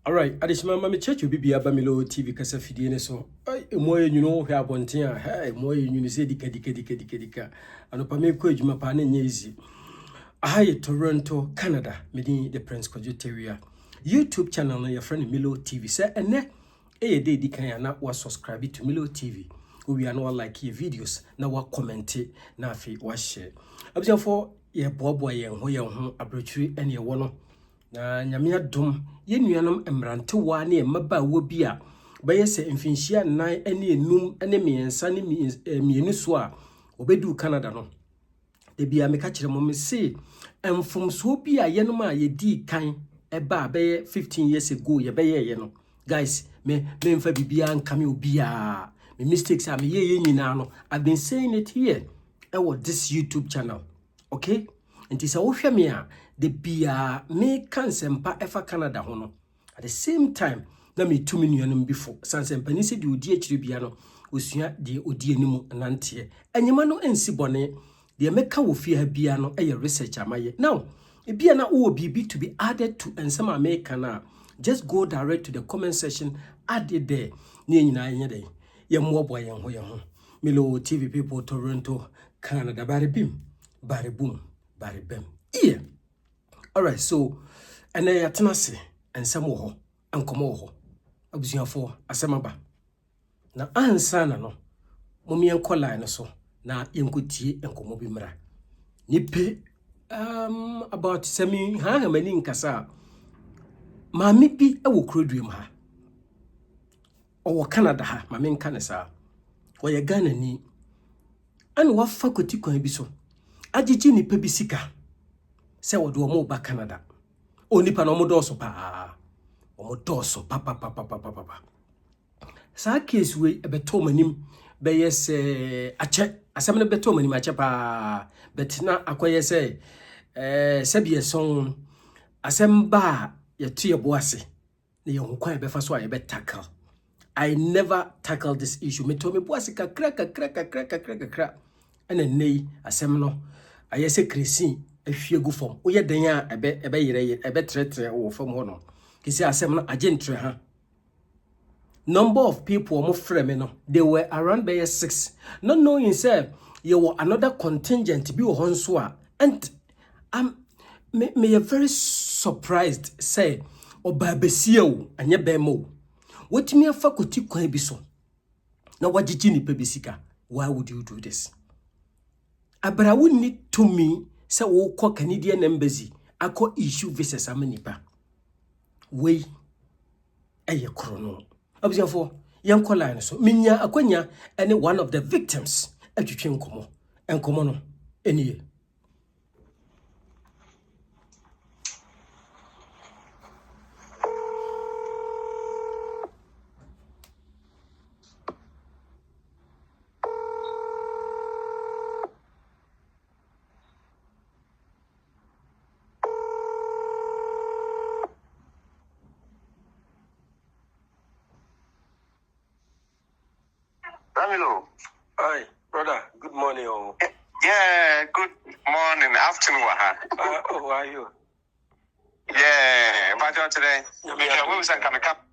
All right, additional mama church will be Abamilo TV Casa Fidine so. More you know, have one thing, hey, more you say, dika. And upon me, coach, my pan easy. I Toronto, Canada, meeting the Prince Cojuteria. YouTube channel na your friend Milo TV. Say, and ne, day dika na was subscribe to Milo TV. We are not like your videos, na wa comment, na fi wa share. Absent for ye boy and ho your home, abrochuri and your one. Na nyame adom ye nuanom emrante wa na emaba wo bi a beye se mfinhia nan ene enum ene miensa ne mienu so a obedu Canada no de bia me ka kire mo me se emfomso bi a yenom a yedi kan eba beye 15 years ago ye beye ye no guys me mfa bibia nkame obi a me mistakes am ye nyina no I've been saying it here this YouTube channel, okay? And it's a wohwe me a the bia me kan sempa efa Canada ho no at the same time na me 2 million before sansempa ni se de odi akire bia no osua de odi animu nante enyema no ensi bone de meka wo fie ha bia no eye research amaye now e bia na wo bibi to be added to ensem America na just go direct to the comment section, add it there ni nyina anye dey ye mwobo ye ho Milo TV people Toronto Canada bari bim bari boom bari bem yeah. Alright, so and I atenase ensem wo ho enkomo wo ho abusuafo asemaba na ansa na no momi enko line so na yenkotie enkomo bi mra nipe about semi ha mani nkasa maami bi ewo kroduem ha owo Canada ha maami nka ne sa oye Ghana ni ane wafa koti kwan bi so agigi nipa bi sika se wodo omo ba Canada onipa no mo doso pa omo doso pa sa case we ebeto manim be yes ache asem ne beto manim ache pa betina akoye se sebie son asem ba ye to ye boase ne ye ho kwan be fa so a ye be tackle. I never tackled this issue. Me told me boase kakra ene nei asem no aye se kresi ahwie gu fom wo ye den a ebe yire ebe tretre wo fom ho no kisi asem no agentre ha number of people mo frame me no they were around by 6 not knowing say you were another contingent bi wo honso a and me very surprised say obabesia wo anye be mo wotimi afa koti kwan bi so na wagigi ni pa bisika. Why would you do this? Abra wo ni to me say wo ko Canadian embassy akọ issue visas amanipa we eye krono abusiafo yenko line so minya akwanya any one of the victims atwetwe enkomo no eniye. Hello. Hi, brother. Good morning. Oh. Yeah, good morning, afternoon. How are you? Yeah, about you today? Where was I coming up?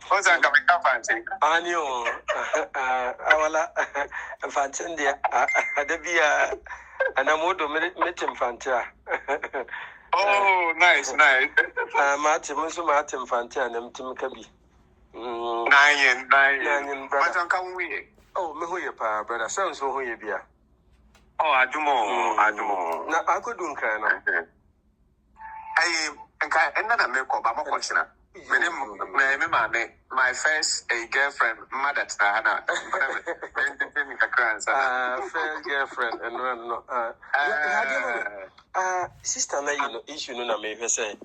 What's I coming up, Auntie? I knew. Awala, Fantindia. Adebia, and I'm going to meet him, Fantia. Oh, nice. Martin Fantia, and Tim Kabi. Nine, brother. Oh, me who you pa, brother. Sounds so who you be. Oh, I do more. Now I could do kind of. I another make up. I'm a question. My first girlfriend, mother Hannah. First girlfriend, and no. Sister, na you know issue no na me say.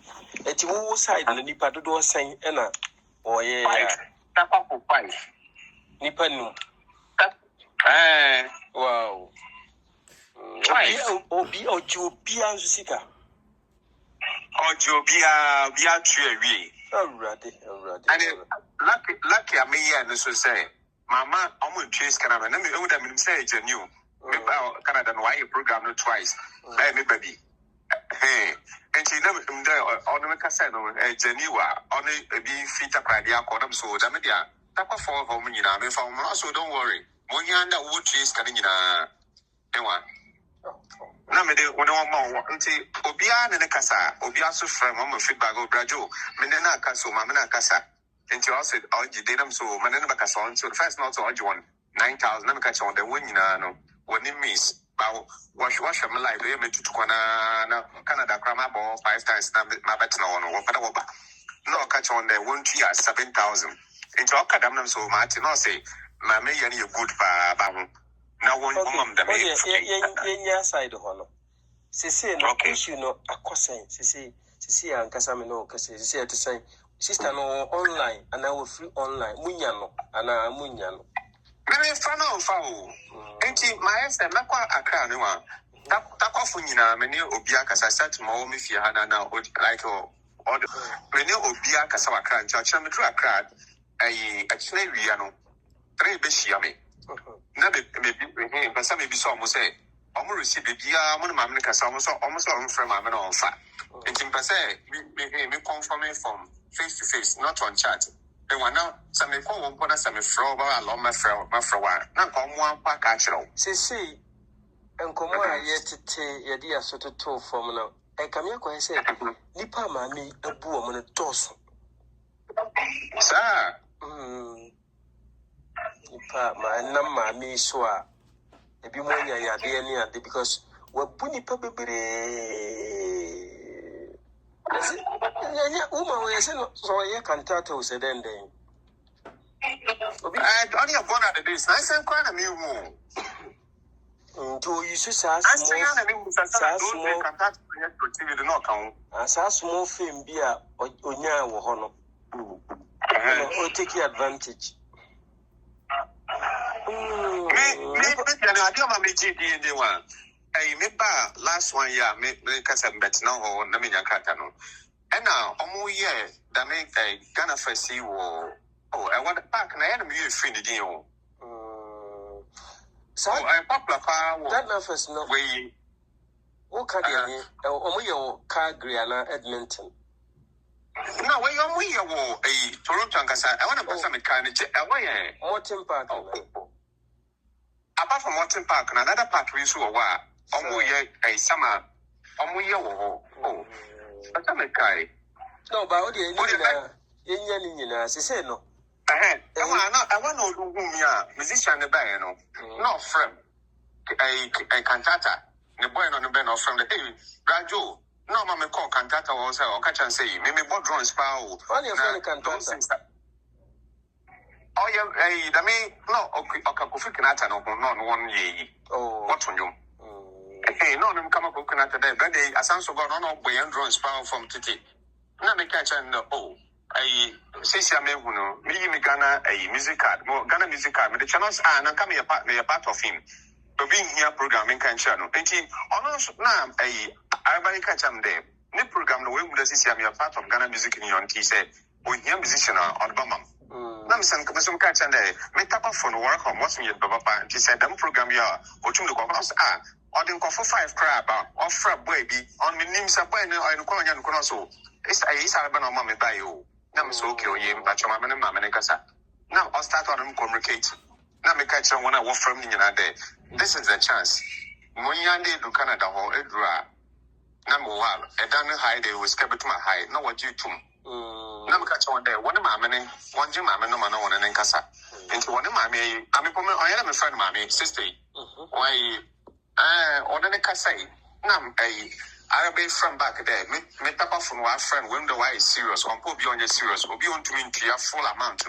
Eti wo side na nipa do sen na. Oh yeah. Tapa five. Nipa nu. Wow. Obi Ojobia Susika. Ojobia Trewi. Already. And lucky I mean, yeah, this was say, Mama, I'm going to chase Canada. Let me old them say, New. Canada, why you program twice? Let me baby. And she never on the casino, Geneva, on a be fit up by the Acordam so Damadia. Tapa for home in Yami from also don't worry. Monyanda wood cheese canina. Ewa. Namede, when one more until Obian and a Casa, Obiasu from Mama feedback of Brajo, Menena Caso, Mamma Casa. And you also did them so Manana Cason, so the first not so you want 9,000 never catch on the winning when it means. Wash my life, they made to Canada grammar ball 5 times. My better no catch on the 1 year 7,000. Into all cadam so Martin, no say, my may any good for now one woman the main side of honor. Sissy, no issue, no a cosine, Sissy and Casamino, Cassia to say, sister no online, and I will free online, Munyano, and Munyano. Maybe Fano foul. Ain't my answer, Makwa Akranua. Takofunina, many Obiakas, I said to Momi Fiana now, like or many Obiakas, our cran, Chachametra crowd, a Chinariano, 3 Beshiami. Never maybe, but some maybe some will say, almost receive the Bia, one of my Americans almost on from my man on fat. And in Passe, me come from face to face, not on chat. They were now some call one put us some frober along my fro, not come one pack actual. Sissy, and come on yet to take your dear sort of toe from now. And come here, I said, Nipa mammy, a boom on a toss. Sir, Nipa, my number, me swa. A be more ya dear because we're bunny puppy. Woman, we say so. I can't tell said then. only a one at the days. Nice and quite a new moon. To you say, I say, as small film beer or Onya or Honor. Or take your advantage. I remember last 1 year, make us a bet now or Namina Catano. And now, almost year, that make a Ghana festival. Oh, I want to pack an enemy free the deal. So I pop that na first no way. O ka de omo ye car Griana Edmonton. No, we wo a Toronto Ankasa. I want to pass some kind of Morton Park. Apart from Morton Park, another part we saw omo ye a summer. Omo ye wo. Oh. But I'm a guy. No, but what you na say no. I want to whom ya musician the band, no friend. A cantata, the boy on the band of from the hey, Rajo. No, mamma call cantata also, or catch and say, maybe what drawing spow. Only a friend cantata. Oh, yeah, the me, no, okay, Coficanata, no, not 1 year. Oh, what on you? Hey, no, them come up with Canata, but they, as I'm so gone on, boy, and drawing spow from Titi. Now me catch and oh. I say, me Ghana a music card, more Ghana music card, but the channels are not coming a part of him. But being here programming can channel. And he almost now everybody catch him there. No program the way we does see me a part of Ghana music in your he said, we hear musician on Bama. Nam some catch and there, make up for work on what's in your Baba. He said, them program ya, or to the governors are. Or then call for 5 crab or for a baby on the names of when I'm calling you also. It's a Sarabana mommy by you. Now, so okay, but your mamma and mamma Casa. Now, I'll start on them communicate. Now, me catch on when I walk from the day. This is the chance. Munyande do Canada or Edra. Number 1, a done high day was kept to my high. No, what you too. Now, catch on there. One of my men, one Jim, mamma, no man, one and Casa. Into one of my me, I am a friend, mammy, sister. Why, or then a Casa. Nam, I'll be from back there. Me tap off from our friend when the why is serious. One put beyond your serious. Will be on to mean to your full amount.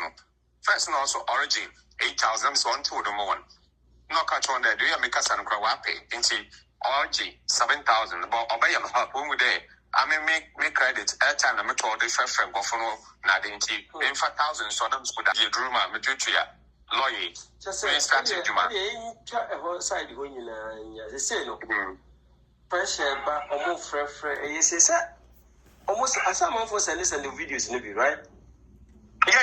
First and also origin 8,000 so on to the one. No catch on there. Do you make us and grow up? Into origin 7,000. But obey your help when we there. I may make credit airtime. I'm told the first friend go for no nadinty. In 5,000 so them school that you drew my material. Lawyer. Just say, side when you say no. Pressure, but almost fresh. You say, almost as someone for sending the videos, maybe, right? Yeah.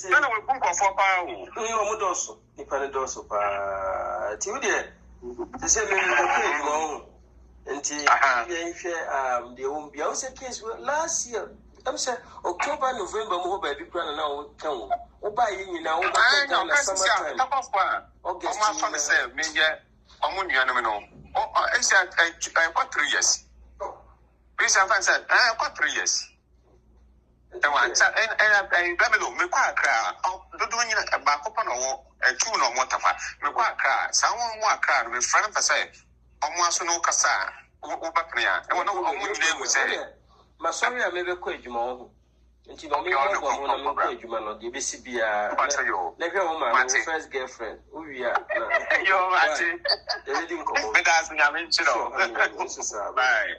No, we book for power. No, Dosso, Nippon Dosso, Tilde. They say, no. Until the won't be also case last year. I'm saying October, November, more baby plan now. Come buy you now. Summertime. August, my say, maybe I said, I got 3 years. Please, I said, I got 3 years. And I Babylon, me quite cry. Do doing a back up on a tune or whatever. Me quite cry. Someone more cry. My friend say, almost no cassa. Ubapnia. I want to know what name we say. My sorry, I may be quite more. And she don't know what you man, the BCB. My first girlfriend. Oh, yeah. You're right. They didn't come. But that's me, I mean, bye.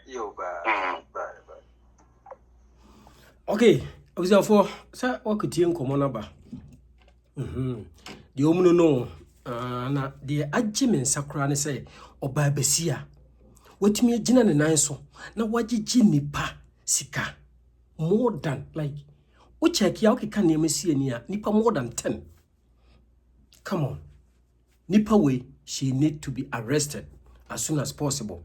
Okay, observe sir, what could you come on about? The woman no, na the adjimin sacrani say, or by Bessia. What me Gina and Niso, now what you Jimmy pa sika more than like which I can name see near Nippa more than 10. Come on, Nippa way, she need to be arrested as soon as possible.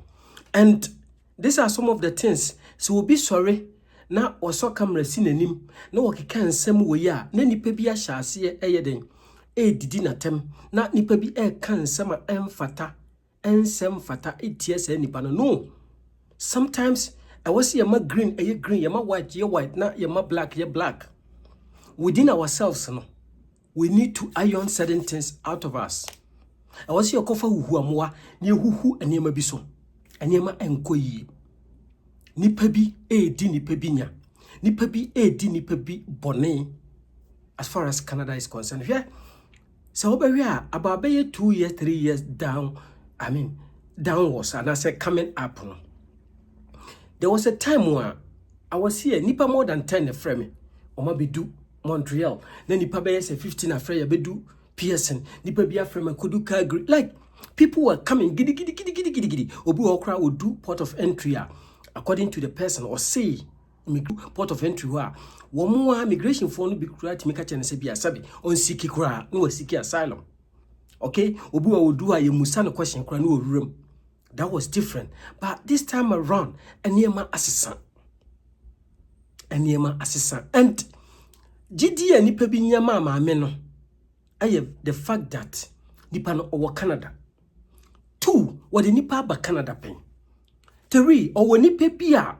And these are some of the things, so we'll be sorry. Na oso camera sinanim na wokeka nsem wo ya na nipa bi ahyase eyeden didi natem na nipa bi ka nsem emfata ensem fata etie se nipa no sometimes I was yama green green yama white na yama black black within ourselves no we need to iron certain things out of us. I was your kofa huhu amwa ne huhu anema bi so anema enkoyi nipa bi di nipa bi nya nipa bi di nipa bi bone as far as Canada is concerned. Yeah, so we are about 2 years 3 years down, I mean downwards, and I said coming up no. There was a time where I was here nipa more than 10 frame Oma be do Montreal, then nipa be say 15 afraid be do Pearson, nipa bi aframe kodu Calgary, like people were coming gidi obu okra would do port of entry according to the person or say port of entry wa womo immigration for no be create make a say bia sabi on siki kura no siki asylum. Okay, obu wa wodu a yemusa no question kura no owuram. That was different, but this time around enema assistant and gidi nipa bi nyama maame no I the fact that nipa no over Canada. 2 what the nipa ba Canada pen. 3 or when nipa bia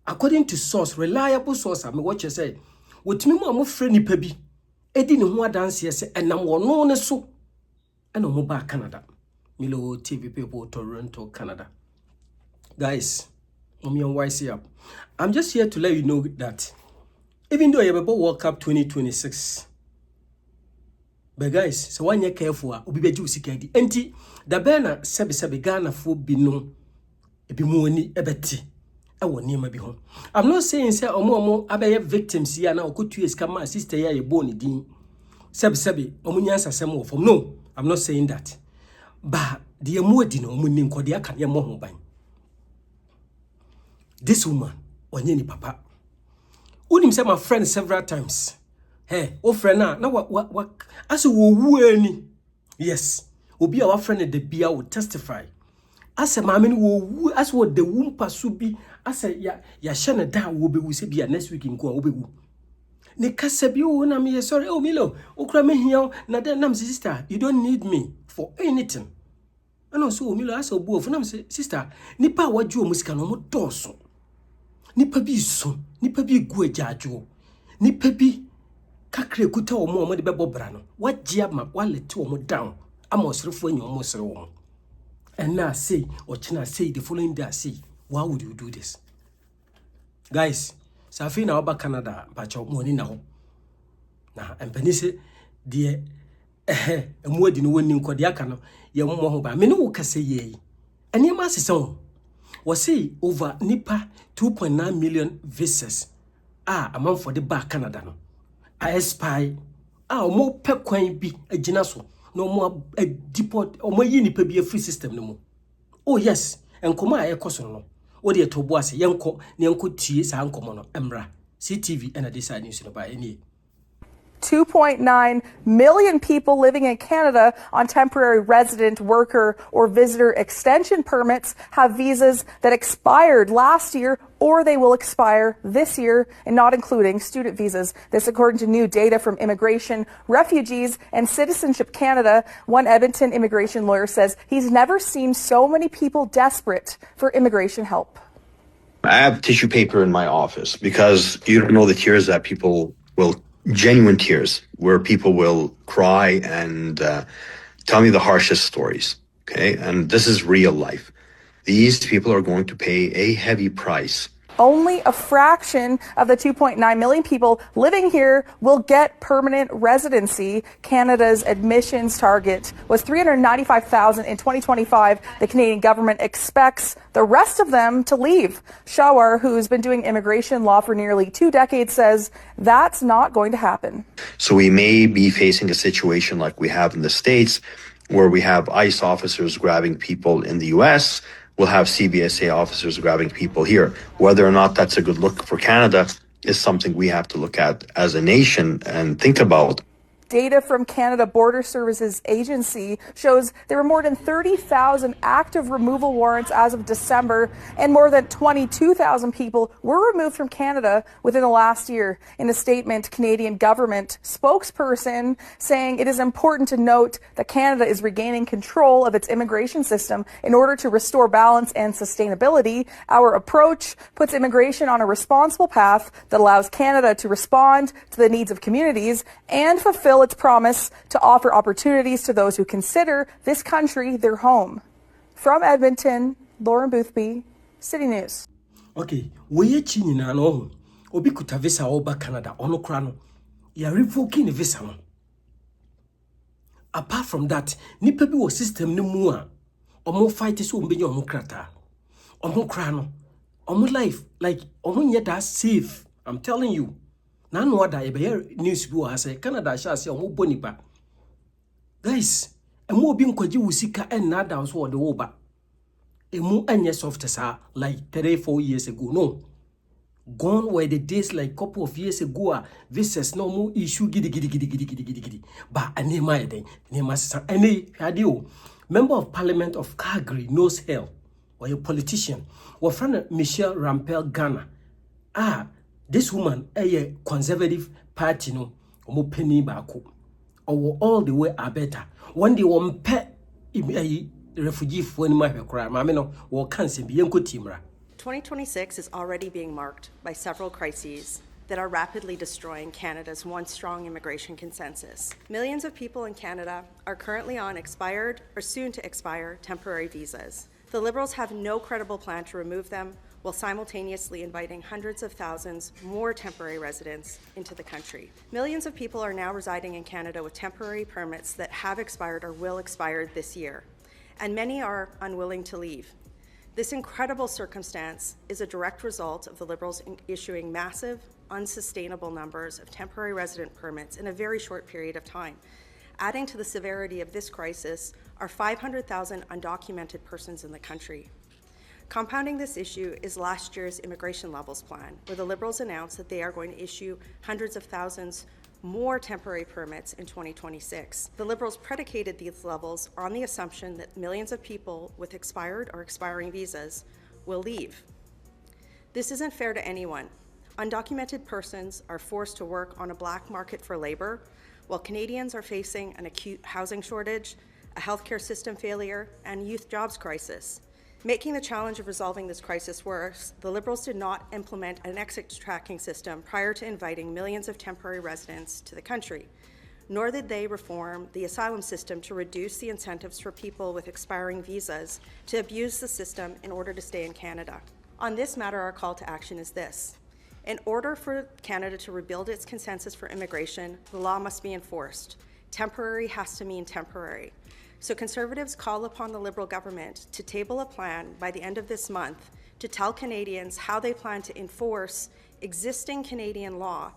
according to source, reliable source, I mean what you say. What me mo friend nipa bi edi ne ho adanse ye se enam wono ne so ena mo ba Canada. Milo TV people, Toronto, Canada. Guys, I'm just here to let you know that even though you have a World Cup 2026, but guys, so when you're careful, ubi beju sikedi. Enti da bena sebe Ghana fo bino ebi muoni ebeti. I'm not saying say omo abeye victims here na okotu eska ma sister here ye boni din. Sebe omo nyansa semo from. No, I'm not saying that. But the emodi no omo nin kodi aka ye mo ho ban. This woman onye ni papa. Unim say my friend several times. Hey, o friend na what as wo wu ani. Yes, obi our friend the bia will testify. As a mammy wo as what the womb pasubi as a ya shana da wo be se bia next week in ko obewu. Ne kasa bi wo na me sorry oh Milo okra me hian na den nam sister you don't need me for anything. And also Milo as obu of nam sister nipa waju musika no mo doso. Nipa bi so nipa bi gu ajajo. Nipa bi kakre kuta omo de bebo bra no wajia ma walete omo down amosrefo enyo omosre wo. And now say, or China say the following day, say, why would you do this? Guys, so I feel now about Canada, but your money now. Now, and Penise, dear, more than winning Kodiakano, your more by many who can say ye. And your master song was say over Nipa 2.9 million visas. A month for the back Canada. No, I spy. More pep coin be a genaso. No more a deport or more Nipa be a free system no more. Oh yes, and Koma a cosono. Or the Toboas, Yanko, Nyanko Ts, Ancomono, Emra, CTV, and a design news by any. 2.9 million people living in Canada on temporary resident, worker, or visitor extension permits have visas that expired last year or they will expire this year, and not including student visas. This according to new data from Immigration, Refugees, and Citizenship Canada. One Edmonton immigration lawyer says he's never seen so many people desperate for immigration help. I have tissue paper in my office because you don't know the tears that people will, genuine tears, where people will cry and tell me the harshest stories, okay? And this is real life. These people are going to pay a heavy price. Only a fraction of the 2.9 million people living here will get permanent residency. Canada's admissions target was 395,000 in 2025. The Canadian government expects the rest of them to leave. Shawar, who's been doing immigration law for nearly 2 decades, says that's not going to happen. So we may be facing a situation like we have in the States, where we have ICE officers grabbing people in the US. We'll have CBSA officers grabbing people here. Whether or not that's a good look for Canada is something we have to look at as a nation and think about. Data from Canada Border Services Agency shows there were more than 30,000 active removal warrants as of December, and more than 22,000 people were removed from Canada within the last year. In a statement, Canadian government spokesperson saying it is important to note that Canada is regaining control of its immigration system in order to restore balance and sustainability. Our approach puts immigration on a responsible path that allows Canada to respond to the needs of communities and fulfill its promise to offer opportunities to those who consider this country their home. From Edmonton, Lauren Boothby, City News. Okay, we chini na no obi kuta visa oba Canada ono kra no ya revoking the visa no. Apart from that, nipa bi wo system no mu a omo fight so ombenya omo krata. Omo kra no omo life like omo nye that safe. I'm telling you. Na no ada e be news bi wo ha say Canada sha say omo bonipa. Guys, emo obi nkwaji wusika en na da so wo de wo ba. Emu anye soft sa like 3-4 years ago. No. Gone were the days like couple of years ago. Visas no more issue gidi. But anema eden. Nema sa any radio. Member of Parliament of Calgary knows hell. Or a politician. Or friend Michelle Rampel Ghana. This woman a conservative party no. Omo penny bako. Or all the way are better. One day one pet refugee for any my crime. I mean, or cancer be uncle Timra. 2026 is already being marked by several crises that are rapidly destroying Canada's once strong immigration consensus. Millions of people in Canada are currently on expired or soon to expire temporary visas. The Liberals have no credible plan to remove them, while simultaneously inviting hundreds of thousands more temporary residents into the country. Millions of people are now residing in Canada with temporary permits that have expired or will expire this year, and many are unwilling to leave. This incredible circumstance is a direct result of the Liberals issuing massive, unsustainable numbers of temporary resident permits in a very short period of time. Adding to the severity of this crisis are 500,000 undocumented persons in the country. Compounding this issue is last year's immigration levels plan, where the Liberals announced that they are going to issue hundreds of thousands more temporary permits in 2026. The Liberals predicated these levels on the assumption that millions of people with expired or expiring visas will leave. This isn't fair to anyone. Undocumented persons are forced to work on a black market for labor, while Canadians are facing an acute housing shortage, a healthcare system failure, and youth jobs crisis. Making the challenge of resolving this crisis worse, the Liberals did not implement an exit tracking system prior to inviting millions of temporary residents to the country, nor did they reform the asylum system to reduce the incentives for people with expiring visas to abuse the system in order to stay in Canada. On this matter, our call to action is this. In order for Canada to rebuild its consensus for immigration, the law must be enforced. Temporary has to mean temporary. So Conservatives call upon the Liberal government to table a plan by the end of this month to tell Canadians how they plan to enforce existing Canadian law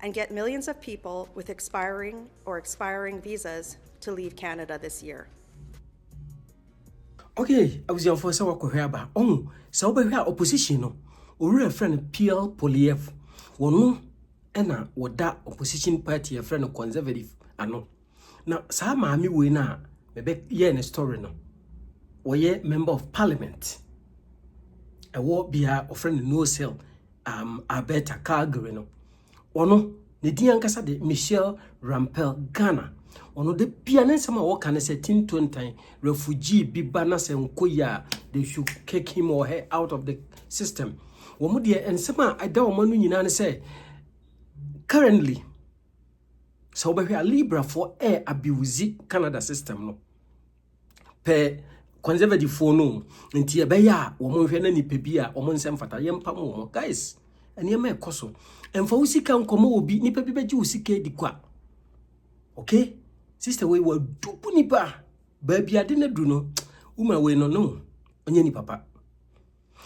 and get millions of people with expiring visas to leave Canada this year. Okay, I was your first work with her. Oh, so by her opposition, or a friend Pierre Poliev. One ena woda opposition party a friend conservative ano na sa maami we na mebe ye ne story no woye member of parliament ewo bia o friend no sell Alberta Calgary no ono ne din ankasa de Michelle Rampel Ghana ono de bia ne nsema wo kan se 1020 refugee bi bana se nkoya they should kick him or her out of the system wo mu de ensema ada wo manu nyina ne se currently so be a libra for air abuse Canada system no pe conservative for no nti e be ya wo mo hwe na nipa bi a wo mo nsem fata ye mpa mo guys ene ma ekoso emfa usika nkomo obi nipa bi beji usika di kwa okay sister we wa dupu nipa ba bi ade na du no uma we no onye ni papa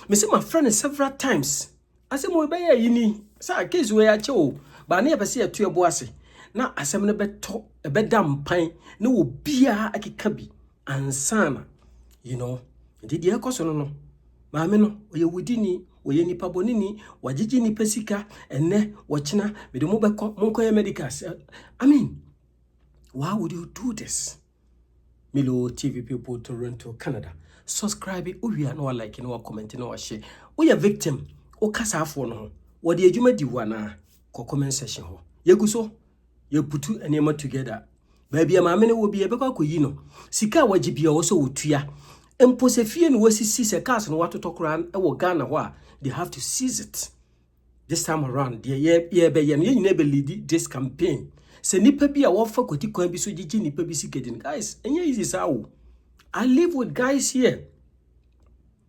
me say my friend several times ase mo be ya yini sa case we ya che o ba na ye be se ya tu ebo ase na asem ne beto e be dam pan na obia akeka bi ansana you know did ye koso no maame no oye wudini oye nipa bonini wagigi nipa sika enne wachina me de mo beko monkoye medicals I mean why would you do this? Milo TV people, Toronto, Canada. Subscribe, uya no like, no comment, no share. We a victim, o kasa afo no. What the adwuma di wana ko comment section ho. Yeguso, ye putu enema together. Baby maame no will be ebeka koyi no. Sika wagibia wo so wotua. Empo se fie no wasisi se cars no watoto kran e wo Ghana ho a they have to seize it. This time around, the ye be ye nyina be lead this campaign. Se nipa bi a wofa kwati kwan bi so gigi nipa bi sikedin guys enye easy sawo I live with guys here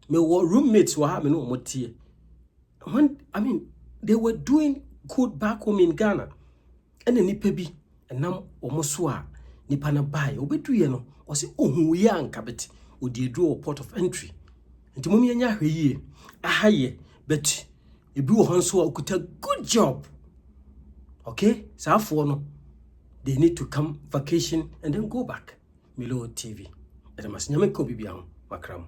me roommates wa ha me no motie when I mean they were doing good back home in Ghana and nipa bi enam omoso a nipa na bai obeduye no o se ohun ye anka beti odi edu port of entry nti momi anya hweye ahaye but ebi wo honso a okuta good job okay sa afo no they need to come vacation and then go back. Milo TV. Eda mas nyame ko bibia ho makram.